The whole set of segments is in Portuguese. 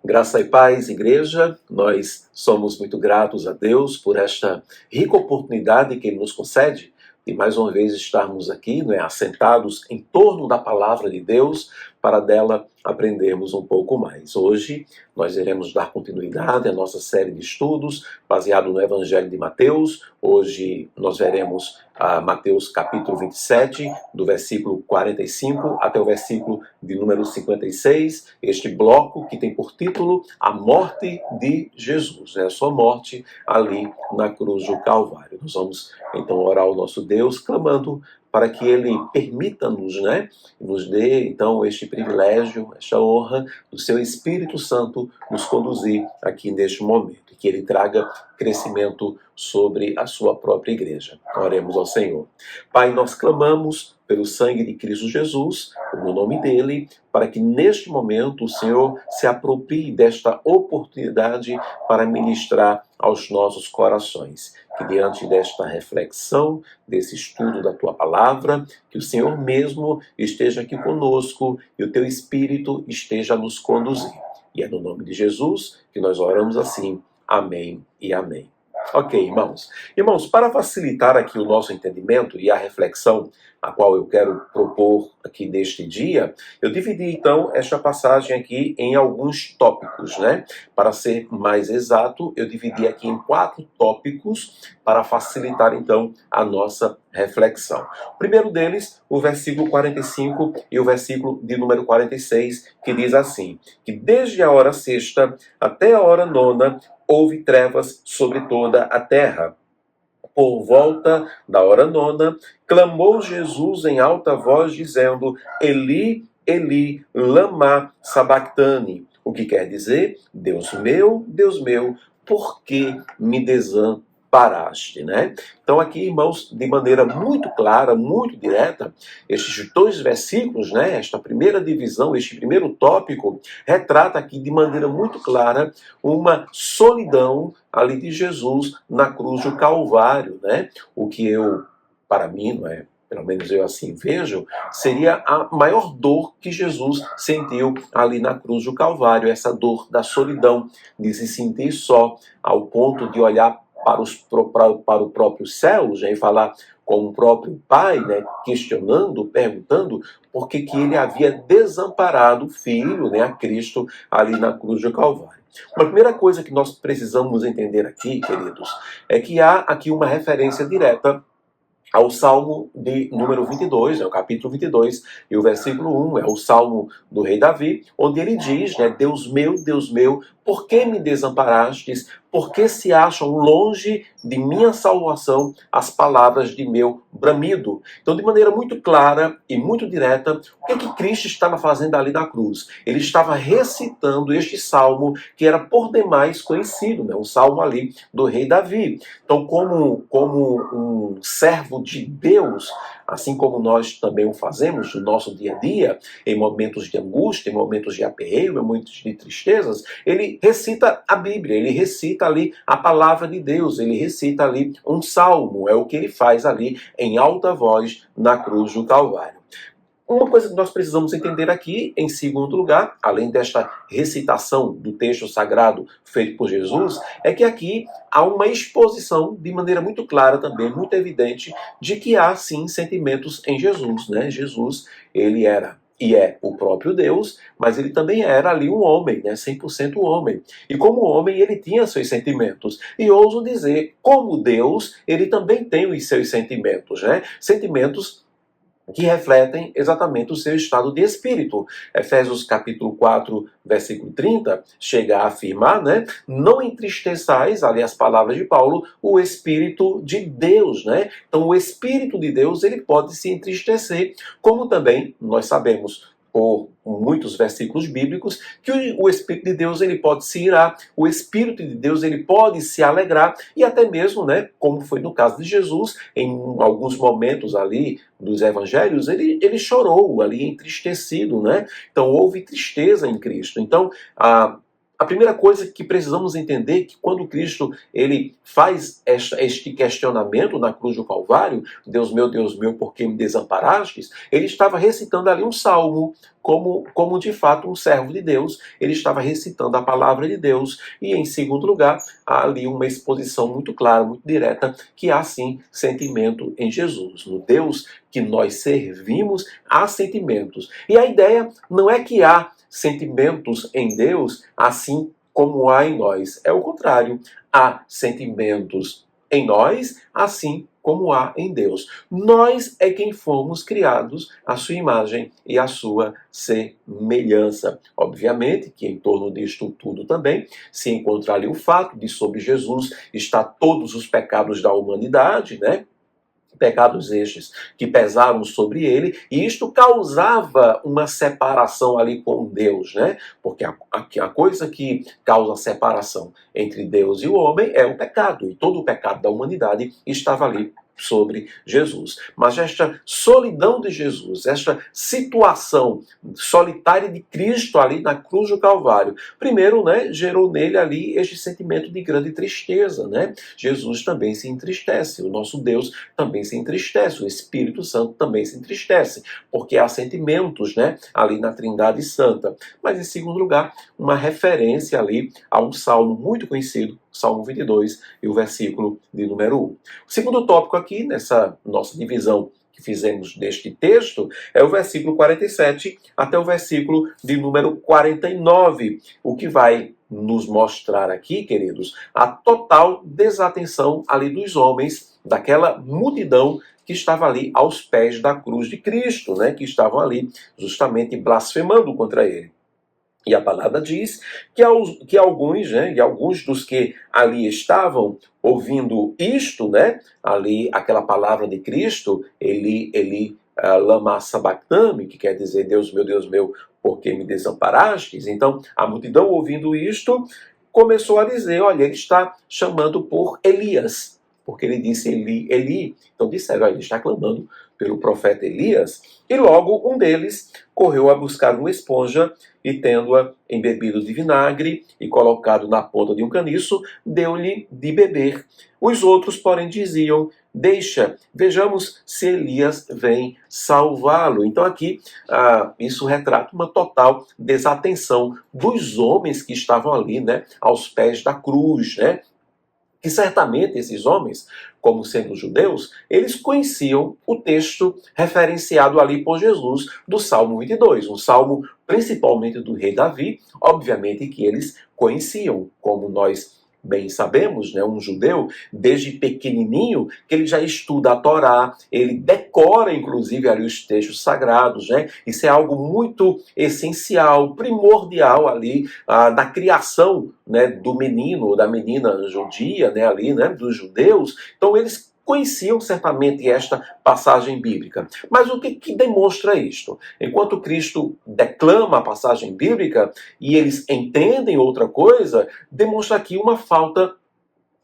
Graça e paz, igreja. Nós somos muito gratos a Deus por esta rica oportunidade que Ele nos concede de mais uma vez estarmos aqui, assentados em torno da palavra de Deus, para dela aprendermos um pouco mais. Hoje nós iremos dar continuidade à nossa série de estudos baseado no Evangelho de Mateus. Hoje nós veremos Mateus capítulo 27, do versículo 45 até o versículo de número 56. Este bloco que tem por título A Morte de Jesus, a sua morte ali na cruz do Calvário. Nós vamos então orar ao nosso Deus, clamando para que Ele permita-nos, nos dê então este privilégio, esta honra do Seu Espírito Santo nos conduzir aqui neste momento, e que Ele traga crescimento sobre a Sua própria igreja. Oremos ao Senhor. Pai, nós clamamos pelo sangue de Cristo Jesus, no nome dEle, para que neste momento o Senhor se aproprie desta oportunidade para ministrar aos nossos corações. Que diante desta reflexão, desse estudo da Tua palavra, que o Senhor mesmo esteja aqui conosco e o Teu Espírito esteja a nos conduzir. E é no nome de Jesus que nós oramos assim. Amém e amém. Ok, irmãos. Irmãos, para facilitar aqui o nosso entendimento e a reflexão a qual eu quero propor aqui neste dia, eu dividi então esta passagem aqui em alguns tópicos, Para ser mais exato, eu dividi aqui em 4 tópicos para facilitar então a nossa reflexão. O primeiro deles, o versículo 45 e o versículo de número 46, que diz assim: que desde a hora sexta até a hora nona houve trevas sobre toda a terra. Por volta da hora nona, clamou Jesus em alta voz, dizendo: Eli, Eli, lama sabactani. O que quer dizer: Deus meu, por que me desamparaste? Então aqui, irmãos, de maneira muito clara, muito direta, estes 2 versículos, esta primeira divisão, este primeiro tópico, retrata aqui de maneira muito clara uma solidão ali de Jesus na cruz do Calvário, O que para mim, pelo menos eu assim vejo, seria a maior dor que Jesus sentiu ali na cruz do Calvário, essa dor da solidão, de se sentir só, ao ponto de olhar para o próprio céu, e falar com o próprio Pai, questionando, perguntando por que ele havia desamparado o Filho, a Cristo, ali na cruz do Calvário. Uma primeira coisa que nós precisamos entender aqui, queridos, é que há aqui uma referência direta ao Salmo de número 22, o capítulo 22, e o versículo 1, é o Salmo do rei Davi, onde ele diz, Deus meu, por que me desamparastes? Por que se acham longe de minha salvação as palavras de meu bramido? Então, de maneira muito clara e muito direta, o que Cristo estava fazendo ali na cruz? Ele estava recitando este salmo que era por demais conhecido, um salmo ali do rei Davi. Então, como um servo de Deus, assim como nós também o fazemos no nosso dia a dia, em momentos de angústia, em momentos de aperreio, em momentos de tristezas, ele recita a Bíblia, ele recita ali a palavra de Deus, ele recita ali um salmo, é o que ele faz ali em alta voz na cruz do Calvário. Uma coisa que nós precisamos entender aqui, em segundo lugar, além desta recitação do texto sagrado feito por Jesus, é que aqui há uma exposição de maneira muito clara também, muito evidente, de que há sim sentimentos em Jesus, Jesus, ele era e é o próprio Deus, mas ele também era ali um homem, 100% homem. E como homem, ele tinha seus sentimentos. E ouso dizer, como Deus, ele também tem os seus sentimentos, Sentimentos que refletem exatamente o seu estado de espírito. Efésios capítulo 4, versículo 30, chega a afirmar, não entristeçais, ali as palavras de Paulo, o Espírito de Deus, Então o Espírito de Deus, ele pode se entristecer, como também nós sabemos, por muitos versículos bíblicos, que o Espírito de Deus ele pode se irar, o Espírito de Deus ele pode se alegrar, e até mesmo, como foi no caso de Jesus, em alguns momentos ali dos evangelhos, ele chorou ali, entristecido, Então houve tristeza em Cristo. Então, a primeira coisa que precisamos entender é que quando Cristo ele faz este questionamento na cruz do Calvário, Deus meu, por que me desamparastes? Ele estava recitando ali um salmo, como de fato um servo de Deus, ele estava recitando a palavra de Deus. E em segundo lugar, há ali uma exposição muito clara, muito direta, que há sim sentimento em Jesus. No Deus que nós servimos, há sentimentos. E a ideia não é que há sentimentos em Deus assim como há em nós. É o contrário. Há sentimentos em nós assim como há em Deus. Nós é quem fomos criados à sua imagem e à sua semelhança. Obviamente que em torno disto tudo também se encontra ali o fato de sobre Jesus está todos os pecados da humanidade, né? Pecados estes que pesaram sobre ele, e isto causava uma separação ali com Deus, né? Porque a coisa que causa separação entre Deus e o homem é o pecado, e todo o pecado da humanidade estava ali sobre Jesus. Mas esta solidão de Jesus, esta situação solitária de Cristo ali na cruz do Calvário, primeiro, né, gerou nele ali este sentimento de grande tristeza, né? Jesus também se entristece, o nosso Deus também se entristece, o Espírito Santo também se entristece, porque há sentimentos, né, ali na Trindade Santa. Mas em segundo lugar, uma referência ali a um salmo muito conhecido, Salmo 22 e o versículo de número 1. O segundo tópico aqui, nessa nossa divisão que fizemos deste texto, é o versículo 47 até o versículo de número 49, o que vai nos mostrar aqui, queridos, a total desatenção ali dos homens, daquela multidão que estava ali aos pés da cruz de Cristo, né, que estavam ali justamente blasfemando contra ele. E a palavra diz que alguns, né, e alguns dos que ali estavam ouvindo isto, né, ali aquela palavra de Cristo, lama sabachthani, que quer dizer Deus, por que me desamparastes? Então, a multidão ouvindo isto, começou a dizer, olha, ele está chamando por Elias, porque ele disse Eli, Eli. Então disseram, olha, ele está clamando pelo profeta Elias, e logo um deles correu a buscar uma esponja e, tendo-a embebido de vinagre e colocado na ponta de um caniço, deu-lhe de beber. Os outros, porém, diziam, deixa, vejamos se Elias vem salvá-lo. Então aqui, isso retrata uma total desatenção dos homens que estavam ali, né, aos pés da cruz, né? Que certamente esses homens, como sendo judeus, eles conheciam o texto referenciado ali por Jesus do Salmo 22, um salmo principalmente do rei Davi, obviamente que eles conheciam, como nós bem sabemos, né, um judeu, desde pequenininho, que ele já estuda a Torá, ele decora, inclusive, ali os textos sagrados, né? Isso é algo muito essencial, primordial ali, da criação, né, do menino ou da menina judia, né, ali, né, dos judeus. Então, eles conheciam certamente esta passagem bíblica. Mas o que demonstra isto? Enquanto Cristo declama a passagem bíblica e eles entendem outra coisa, demonstra aqui uma falta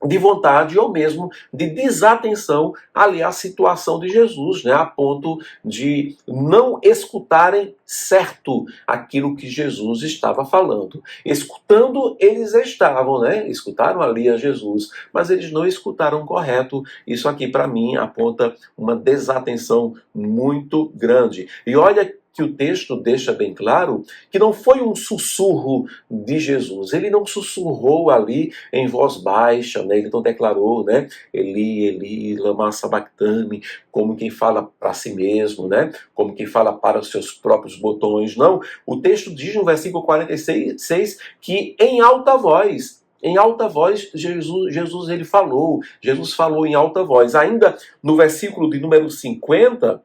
de vontade ou mesmo de desatenção ali à situação de Jesus, né? A ponto de não escutarem certo aquilo que Jesus estava falando. Escutando, eles estavam, né? Escutaram ali a Jesus, mas eles não escutaram correto. Isso aqui, para mim, aponta uma desatenção muito grande. E olha que o texto deixa bem claro que não foi um sussurro de Jesus. Ele não sussurrou ali em voz baixa, né? Ele não declarou, né? Eli, Eli, lama sabachthani, como quem fala para si mesmo, né? Como quem fala para os seus próprios botões. Não. O texto diz no versículo 46 que em alta voz, Jesus ele falou. Jesus falou em alta voz. Ainda no versículo de número 50,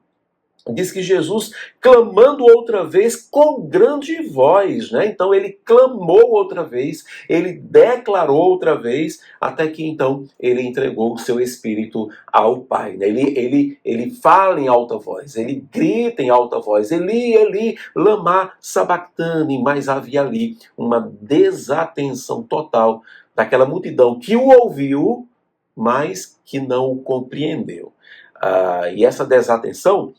diz que Jesus, clamando outra vez com grande voz, né? Então ele clamou outra vez, ele declarou outra vez, até que então ele entregou o seu espírito ao Pai, né? Ele fala em alta voz, ele grita em alta voz, Eli, Eli, lama sabachthani, mas havia ali uma desatenção total daquela multidão que o ouviu, mas que não o compreendeu. E essa desatenção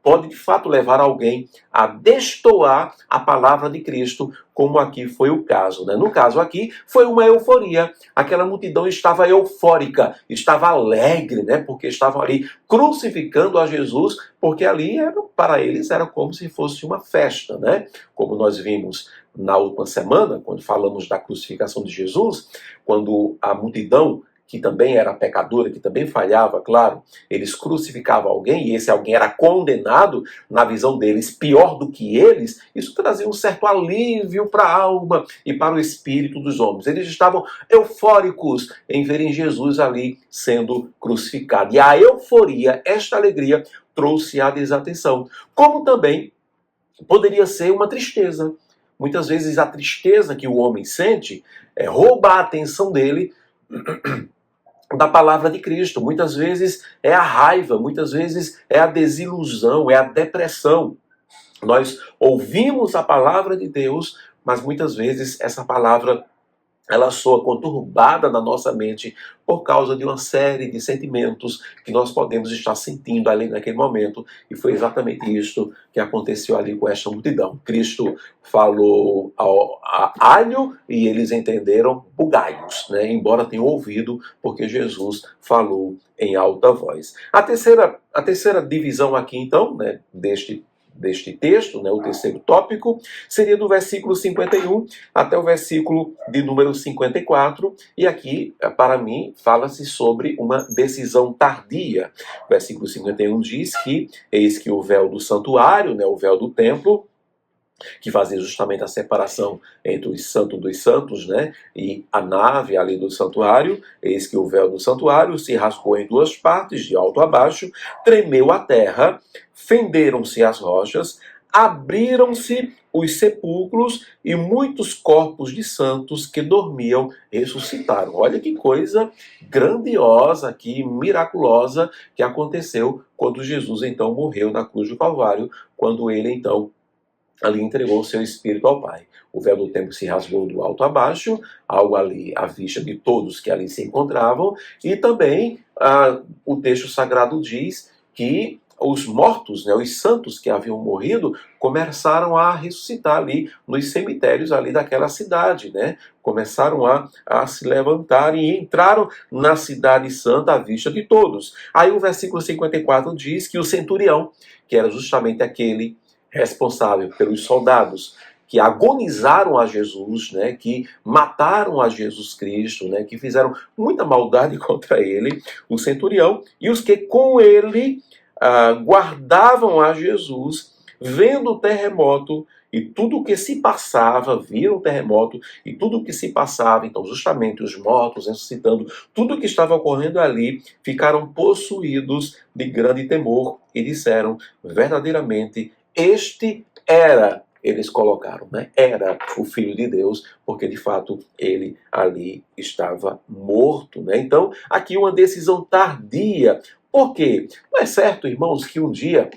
pode de fato levar alguém a destoar a palavra de Cristo, como aqui foi o caso, né? No caso aqui, foi uma euforia. Aquela multidão estava eufórica, estava alegre, né? Porque estavam ali crucificando a Jesus, porque ali para eles era como se fosse uma festa, né? Como nós vimos na última semana, quando falamos da crucificação de Jesus, quando a multidão, que também era pecadora, que também falhava, claro, eles crucificavam alguém, e esse alguém era condenado, na visão deles, pior do que eles, isso trazia um certo alívio para a alma e para o espírito dos homens. Eles estavam eufóricos em verem Jesus ali sendo crucificado. E a euforia, esta alegria, trouxe a desatenção. Como também poderia ser uma tristeza. Muitas vezes a tristeza que o homem sente rouba a atenção dele da palavra de Cristo. Muitas vezes é a raiva, muitas vezes é a desilusão, é a depressão. Nós ouvimos a palavra de Deus, mas muitas vezes essa palavra ela soa conturbada na nossa mente por causa de uma série de sentimentos que nós podemos estar sentindo ali naquele momento. E foi exatamente isso que aconteceu ali com esta multidão. Cristo falou a alho e eles entenderam bugaios, né? Embora tenham ouvido, porque Jesus falou em alta voz. A terceira divisão aqui, então, né, deste texto, né, o terceiro tópico, seria do versículo 51 até o versículo de número 54, e aqui, para mim, fala-se sobre uma decisão tardia. O versículo 51 diz que, eis que o véu do santuário, né, o véu do templo, que fazia justamente a separação entre o santo dos santos, né, e a nave ali do santuário, eis que o véu do santuário se rasgou em duas partes, de alto a baixo, tremeu a terra, fenderam-se as rochas, abriram-se os sepulcros e muitos corpos de santos que dormiam ressuscitaram. Olha que coisa grandiosa aqui, miraculosa, que aconteceu quando Jesus então morreu na cruz do Calvário, quando ele então ali entregou o seu espírito ao Pai. O véu do templo se rasgou do alto a baixo, algo ali à vista de todos que ali se encontravam, e também o texto sagrado diz que os mortos, né, os santos que haviam morrido, começaram a ressuscitar ali nos cemitérios ali daquela cidade, né? Começaram a se levantar e entraram na cidade santa à vista de todos. Aí o versículo 54 diz que o centurião, que era justamente aquele responsável pelos soldados que agonizaram a Jesus, né, que mataram a Jesus Cristo, né, que fizeram muita maldade contra ele, o centurião, e os que com ele guardavam a Jesus, vendo o terremoto e tudo o que se passava, viram o terremoto e tudo o que se passava, então justamente os mortos ressuscitando, tudo o que estava ocorrendo ali, ficaram possuídos de grande temor e disseram, verdadeiramente, este era, eles colocaram, né? Era o Filho de Deus, porque de fato ele ali estava morto, né? Então, aqui uma decisão tardia. Por quê? Não é certo, irmãos, que um dia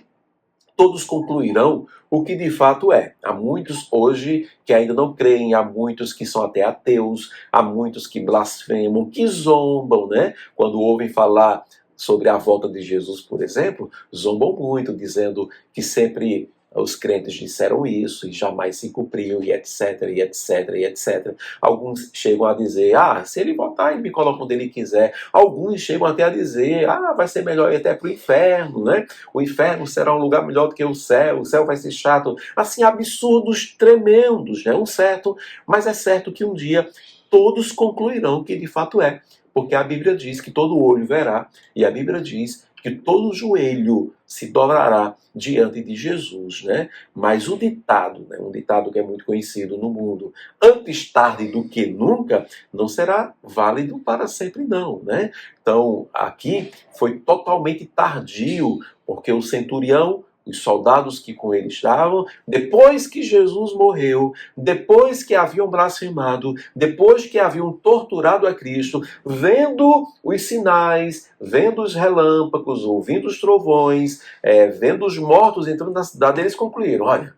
todos concluirão o que de fato é. Há muitos hoje que ainda não creem, há muitos que são até ateus, há muitos que blasfemam, que zombam, né? Quando ouvem falar sobre a volta de Jesus, por exemplo, zombam muito, dizendo que sempre os crentes disseram isso e jamais se cumpriu, e etc, e etc, e etc. Alguns chegam a dizer, se ele voltar, ele me coloca onde ele quiser. Alguns chegam até a dizer, vai ser melhor ir até para o inferno, né? O inferno será um lugar melhor do que o céu vai ser chato. Assim, absurdos tremendos, né? Mas é certo que um dia todos concluirão que de fato é. Porque a Bíblia diz que todo olho verá, e a Bíblia diz que todo joelho se dobrará diante de Jesus, né? Mas o ditado, né, um ditado que é muito conhecido no mundo, antes tarde do que nunca, não será válido para sempre não, né? Então, aqui foi totalmente tardio, porque o centurião, os soldados que com ele estavam, depois que Jesus morreu, depois que haviam blasfemado, depois que haviam torturado a Cristo, vendo os sinais, vendo os relâmpagos, ouvindo os trovões, vendo os mortos entrando na cidade, eles concluíram, olha,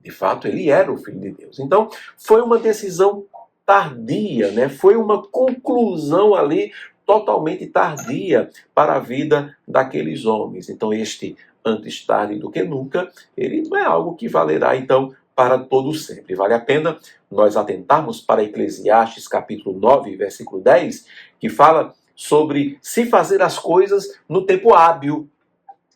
de fato ele era o Filho de Deus. Então, foi uma decisão tardia, né? Foi uma conclusão ali totalmente tardia para a vida daqueles homens. Então este antes tarde do que nunca, ele não é algo que valerá então para todo sempre. Vale a pena nós atentarmos para Eclesiastes capítulo 9, versículo 10, que fala sobre se fazer as coisas no tempo hábil.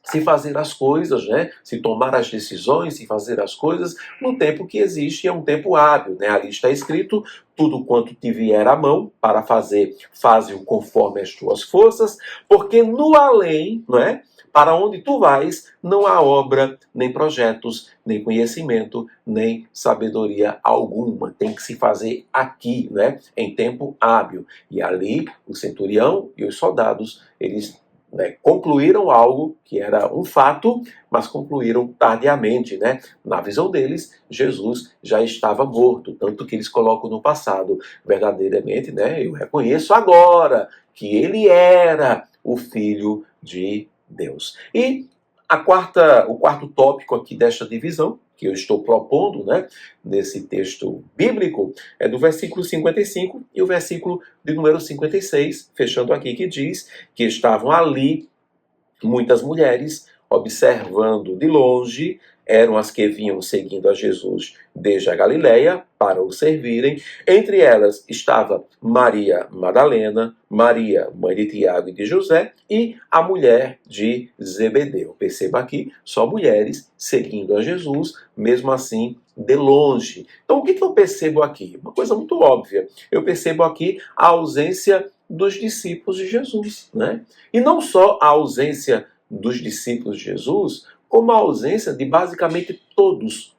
Se fazer as coisas, né? Se tomar as decisões, se fazer as coisas no tempo que existe, é um tempo hábil, né? Ali está escrito: tudo quanto te vier à mão para fazer, faze-o conforme as tuas forças, porque no além, não é? Para onde tu vais, não há obra, nem projetos, nem conhecimento, nem sabedoria alguma. Tem que se fazer aqui, né? Em tempo hábil. E ali, o centurião e os soldados, eles concluíram algo que era um fato, mas concluíram tardiamente, né? Na visão deles, Jesus já estava morto, tanto que eles colocam no passado. Verdadeiramente, né? Eu reconheço agora que ele era o Filho de Deus. E o quarto tópico aqui desta divisão, que eu estou propondo, né, nesse texto bíblico, é do versículo 55 e o versículo de número 56, fechando aqui, que diz que estavam ali muitas mulheres observando de longe, eram as que vinham seguindo a Jesus desde a Galileia para o servirem. Entre elas estava Maria Madalena, Maria, mãe de Tiago e de José, e a mulher de Zebedeu. Perceba aqui, só mulheres seguindo a Jesus, mesmo assim, de longe. Então, o que eu percebo aqui? Uma coisa muito óbvia. Eu percebo aqui a ausência dos discípulos de Jesus, né? E não só a ausência dos discípulos de Jesus, como a ausência de basicamente todos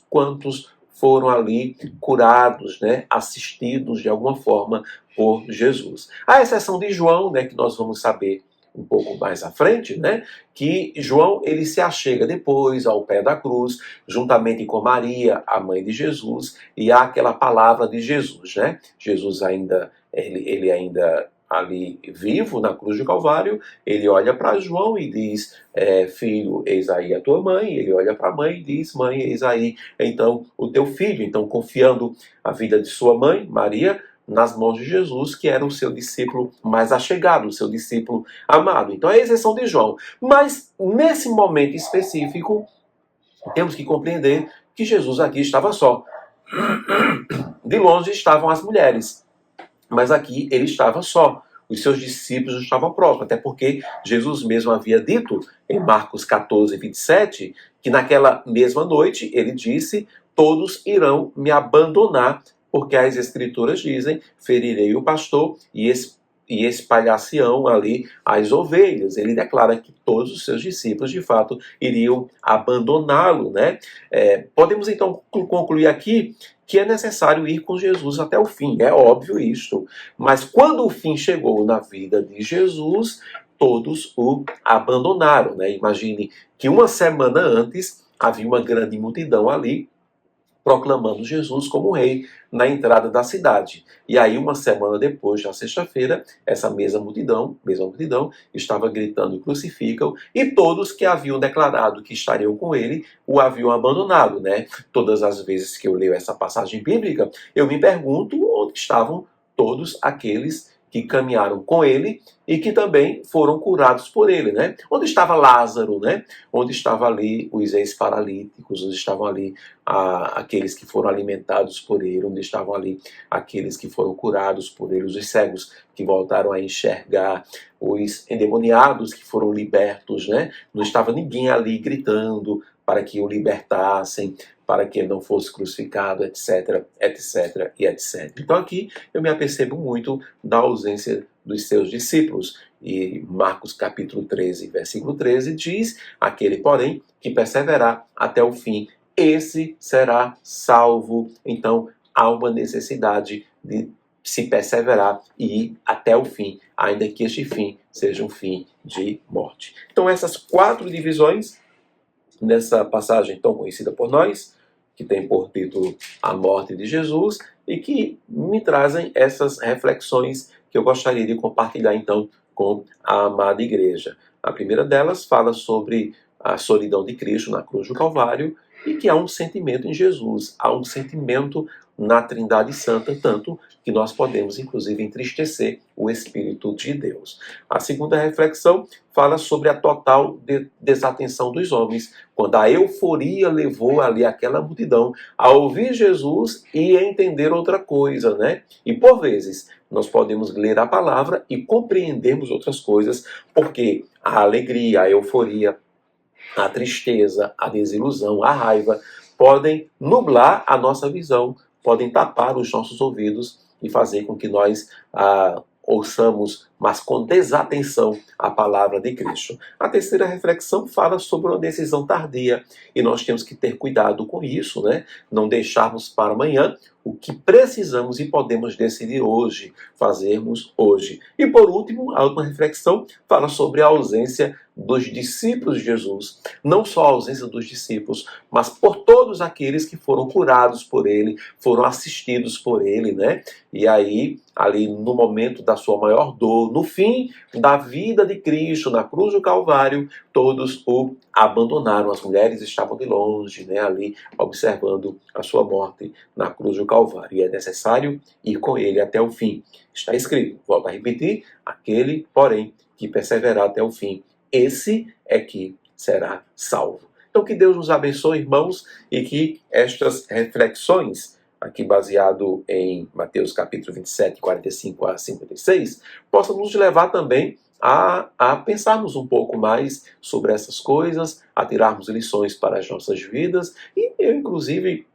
quantos foram ali curados, né, assistidos de alguma forma por Jesus. À exceção de João, né, que nós vamos saber um pouco mais à frente, né, que João ele se achega depois ao pé da cruz, juntamente com Maria, a mãe de Jesus, e há aquela palavra de Jesus, né? Jesus ainda ele ainda ali vivo na cruz do Calvário, ele olha para João e diz: filho, eis aí a tua mãe. Ele olha para a mãe e diz: mãe, eis aí então o teu filho. Então, confiando a vida de sua mãe, Maria, nas mãos de Jesus, que era o seu discípulo mais achegado, o seu discípulo amado. Então, é a exceção de João. Mas, nesse momento específico, temos que compreender que Jesus aqui estava só. De longe estavam as mulheres, mas aqui ele estava só. Os seus discípulos estavam próximos, até porque Jesus mesmo havia dito em Marcos 14, 27, que naquela mesma noite ele disse: todos irão me abandonar, porque as escrituras dizem: ferirei o pastor e espalhar-se-ão ali as ovelhas. Ele declara que todos os seus discípulos, de fato, iriam abandoná-lo, né? Podemos então concluir aqui que é necessário ir com Jesus até o fim. É óbvio isto. Mas quando o fim chegou na vida de Jesus, todos o abandonaram, né? Imagine que uma semana antes havia uma grande multidão ali proclamando Jesus como rei na entrada da cidade. E aí, uma semana depois, na sexta-feira, essa mesma multidão estava gritando: crucificam, e todos que haviam declarado que estariam com ele o haviam abandonado, né? Todas as vezes que eu leio essa passagem bíblica, eu me pergunto onde estavam todos aqueles que caminharam com ele e que também foram curados por ele, né? Onde estava Lázaro, né? Onde estavam ali os ex-paralíticos, onde estavam ali aqueles que foram alimentados por ele, onde estavam ali aqueles que foram curados por ele, os cegos que voltaram a enxergar, os endemoniados que foram libertos, né? Não estava ninguém ali gritando para que o libertassem, para que ele não fosse crucificado, etc, etc e etc. Então aqui eu me apercebo muito da ausência dos seus discípulos. E Marcos capítulo 13, versículo 13 diz: aquele, porém, que perseverar até o fim, esse será salvo. Então há uma necessidade de se perseverar e ir até o fim, ainda que este fim seja um fim de morte. Então essas 4 divisões nessa passagem tão conhecida por nós, que tem por título A Morte de Jesus, e que me trazem essas reflexões que eu gostaria de compartilhar então com a amada igreja. A primeira delas fala sobre a solidão de Cristo na cruz do Calvário e que há um sentimento em Jesus, há um sentimento na Trindade Santa, tanto que nós podemos, inclusive, entristecer o Espírito de Deus. A segunda reflexão fala sobre a total desatenção dos homens, quando a euforia levou ali aquela multidão a ouvir Jesus e a entender outra coisa, né? E por vezes nós podemos ler a palavra e compreendermos outras coisas, porque a alegria, a euforia, a tristeza, a desilusão, a raiva podem nublar a nossa visão, podem tapar os nossos ouvidos e fazer com que nós ouçamos, mas com desatenção, a palavra de Cristo. A terceira reflexão fala sobre uma decisão tardia e nós temos que ter cuidado com isso, né? Não deixarmos para amanhã o que precisamos e podemos decidir hoje, fazermos hoje. E por último, a última reflexão fala sobre a ausência dos discípulos de Jesus. Não só a ausência dos discípulos, mas por todos aqueles que foram curados por ele, foram assistidos por ele, né? E aí, ali no momento da sua maior dor, no fim da vida de Cristo, na cruz do Calvário, todos o abandonaram. As mulheres estavam de longe, né, ali observando a sua morte na cruz do Calvário. E é necessário ir com ele até o fim. Está escrito, volto a repetir, aquele, porém, que perseverar até o fim, esse é que será salvo. Então que Deus nos abençoe, irmãos, e que estas reflexões, aqui baseado em Mateus capítulo 27, 45 a 56, possam nos levar também a pensarmos um pouco mais sobre essas coisas, a tirarmos lições para as nossas vidas, e eu, inclusive,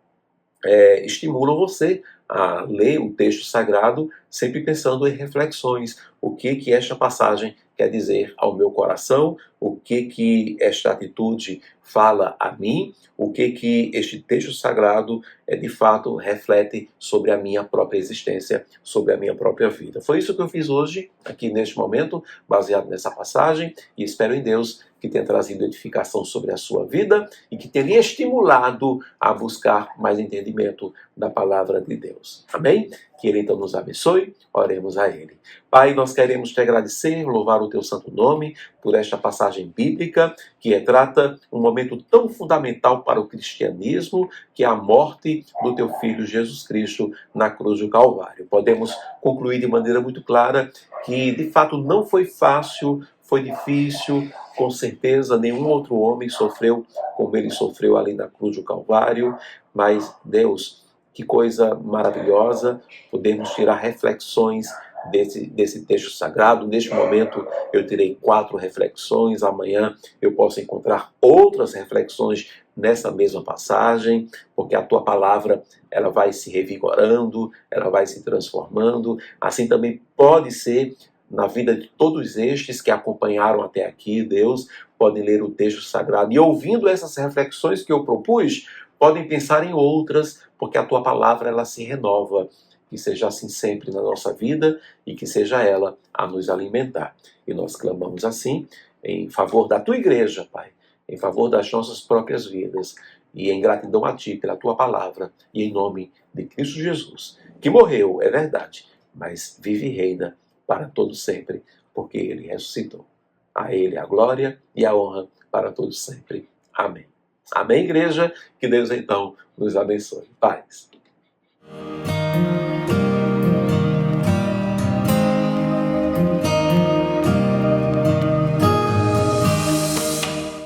estimulo você a ler o texto sagrado sempre pensando em reflexões. O que esta passagem quer dizer ao meu coração? O que esta atitude fala a mim? O que este texto sagrado de fato reflete sobre a minha própria existência, sobre a minha própria vida. Foi isso que eu fiz hoje, aqui neste momento, baseado nessa passagem, e espero em Deus que tenha trazido edificação sobre a sua vida e que tenha estimulado a buscar mais entendimento da palavra de Deus. Amém? Que Ele então nos abençoe. Oremos a Ele. Pai, nós queremos te agradecer, louvar o teu santo nome por esta passagem bíblica que retrata um momento tão fundamental para o cristianismo, que é a morte do teu Filho Jesus Cristo na cruz do Calvário. Podemos concluir de maneira muito clara que, de fato, não foi fácil, foi difícil, com certeza nenhum outro homem sofreu como ele sofreu ali na cruz do Calvário, mas Deus, que coisa maravilhosa, podemos tirar reflexões desse texto sagrado. Neste momento eu tirei 4 reflexões, amanhã eu posso encontrar outras reflexões nessa mesma passagem, porque a tua palavra ela vai se revigorando, ela vai se transformando. Assim também pode ser na vida de todos estes que acompanharam até aqui, Deus, podem ler o texto sagrado e, ouvindo essas reflexões que eu propus, podem pensar em outras, porque a tua palavra ela se renova. Que seja assim sempre na nossa vida e que seja ela a nos alimentar. E nós clamamos assim em favor da tua igreja, Pai, em favor das nossas próprias vidas e em gratidão a ti pela tua palavra e em nome de Cristo Jesus, que morreu, é verdade, mas vive e reina para todo sempre, porque ele ressuscitou. A ele a glória e a honra para todos sempre. Amém. Amém, igreja? Que Deus então nos abençoe. Paz.